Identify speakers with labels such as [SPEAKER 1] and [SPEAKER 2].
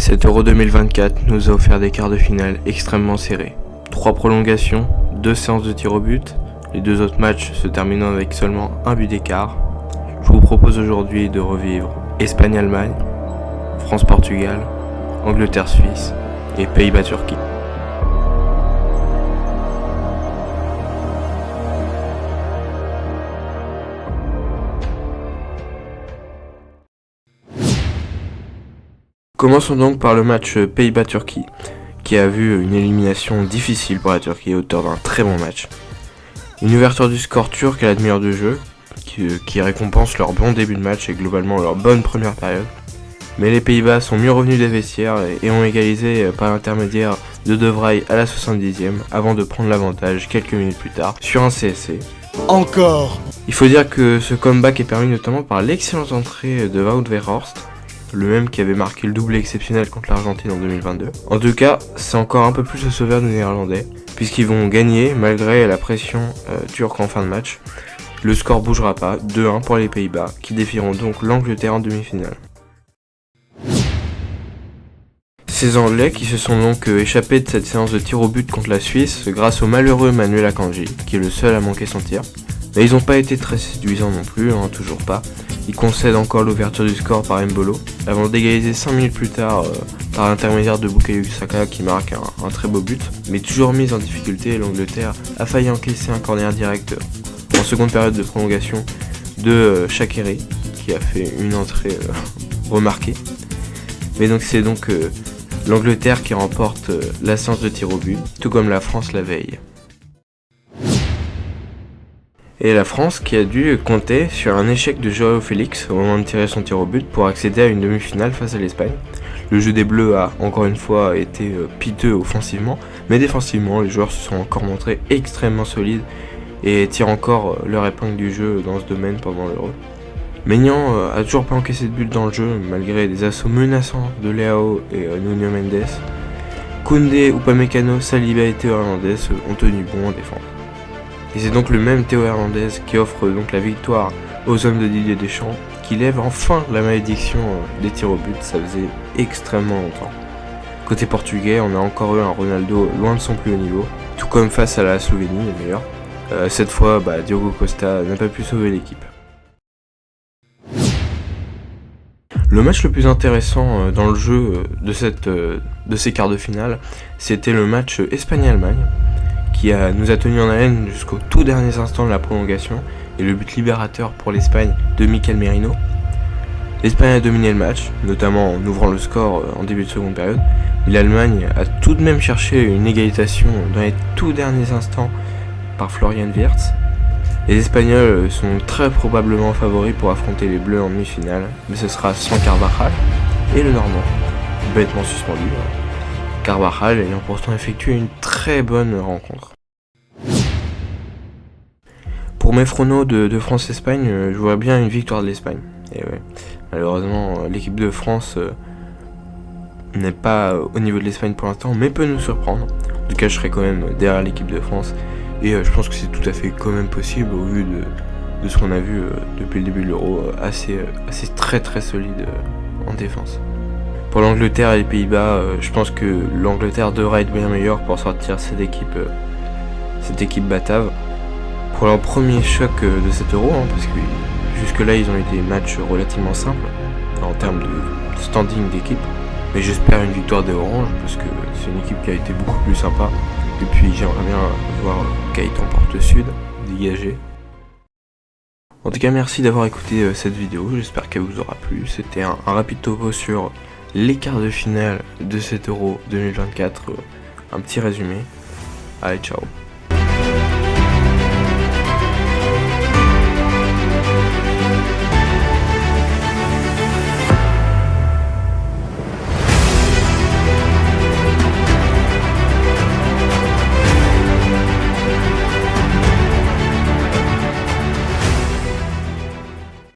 [SPEAKER 1] Cet Euro 2024 nous a offert des quarts de finale extrêmement serrés. 3 prolongations, 2 séances de tir au but, les 2 autres matchs se terminant avec seulement un but d'écart. Je vous propose aujourd'hui de revivre Espagne-Allemagne, France-Portugal, Angleterre-Suisse et Pays-Bas-Turquie. Commençons donc par le match Pays-Bas-Turquie, qui a vu une élimination difficile pour la Turquie à hauteur d'un très bon match. Une ouverture du score turc à la demi-heure de jeu, qui récompense leur bon début de match et globalement leur bonne première période. Mais les Pays-Bas sont mieux revenus des vestiaires et ont égalisé par l'intermédiaire de De Vrij à la 70e avant de prendre l'avantage quelques minutes plus tard sur un CSC.
[SPEAKER 2] Encore.
[SPEAKER 1] Il faut dire que ce comeback est permis notamment par l'excellente entrée de Wout Weghorst, le même qui avait marqué le doublé exceptionnel contre l'Argentine en 2022. En tout cas, c'est encore un peu plus le sauveur des Néerlandais, puisqu'ils vont gagner malgré la pression turque en fin de match. Le score bougera pas, 2-1 pour les Pays-Bas, qui défieront donc l'Angleterre en demi-finale. Ces Anglais qui se sont donc échappés de cette séance de tir au but contre la Suisse grâce au malheureux Manuel Akanji, qui est le seul à manquer son tir. Mais ils n'ont pas été très séduisants non plus, toujours pas. Ils concèdent encore l'ouverture du score par Mbolo, avant d'égaliser 5 minutes plus tard par l'intermédiaire de Bukayo Saka qui marque un très beau but. Mais toujours mise en difficulté, l'Angleterre a failli encaisser un corner direct en seconde période de prolongation de Shaqiri, qui a fait une entrée remarquée. Mais donc c'est donc l'Angleterre qui remporte la séance de tir au but, tout comme la France la veille. Et la France qui a dû compter sur un échec de Joao Félix au moment de tirer son tir au but pour accéder à une demi-finale face à l'Espagne. Le jeu des Bleus a encore une fois été piteux offensivement, mais défensivement les joueurs se sont encore montrés extrêmement solides et tirent encore leur épingle du jeu dans ce domaine pendant l'Euro. Maignan a toujours pas encaissé de but dans le jeu malgré des assauts menaçants de Leao et Nuno Mendes. Koundé, Upamecano, Saliba et Théo Hernandez ont tenu bon en défense. Et c'est donc le même Théo Hernandez qui offre donc la victoire aux hommes de Didier Deschamps, qui lève enfin la malédiction des tirs au but, ça faisait extrêmement longtemps. Côté portugais, on a encore eu un Ronaldo loin de son plus haut niveau, tout comme face à la Slovénie d'ailleurs. Cette fois, Diogo Costa n'a pas pu sauver l'équipe. Le match le plus intéressant dans le jeu de ces quarts de finale, c'était le match Espagne-Allemagne, qui nous a tenu en haleine jusqu'aux tout derniers instants de la prolongation et le but libérateur pour l'Espagne de Mikel Merino. L'Espagne a dominé le match, notamment en ouvrant le score en début de seconde période, mais l'Allemagne a tout de même cherché une égalisation dans les tout derniers instants par Florian Wirtz. Les Espagnols sont très probablement favoris pour affronter les Bleus en demi-finale, mais ce sera sans Carvajal et le Normand, bêtement suspendu. Carvajal ayant pourtant effectué une très bonne rencontre. Pour mes pronos de France-Espagne, je vois bien une victoire de l'Espagne. Et ouais, malheureusement, l'équipe de France n'est pas au niveau de l'Espagne pour l'instant, mais peut nous surprendre. En tout cas, je serai quand même derrière l'équipe de France. Et je pense que c'est tout à fait quand même possible au vu de ce qu'on a vu depuis le début de l'Euro, assez très très solide en défense. Pour l'Angleterre et les Pays-Bas, je pense que l'Angleterre devrait être bien meilleure pour sortir cette équipe batave. Pour leur premier choc de cet Euro, parce que jusque-là ils ont eu des matchs relativement simples en termes de standing d'équipe. Mais j'espère une victoire des Oranges parce que c'est une équipe qui a été beaucoup plus sympa. Et puis j'aimerais bien voir Gaëtan Porte-Sud dégagé. En tout cas, merci d'avoir écouté cette vidéo, j'espère qu'elle vous aura plu. C'était un rapide topo sur les quarts de finale de cet Euro 2024, un petit résumé. Allez, ciao.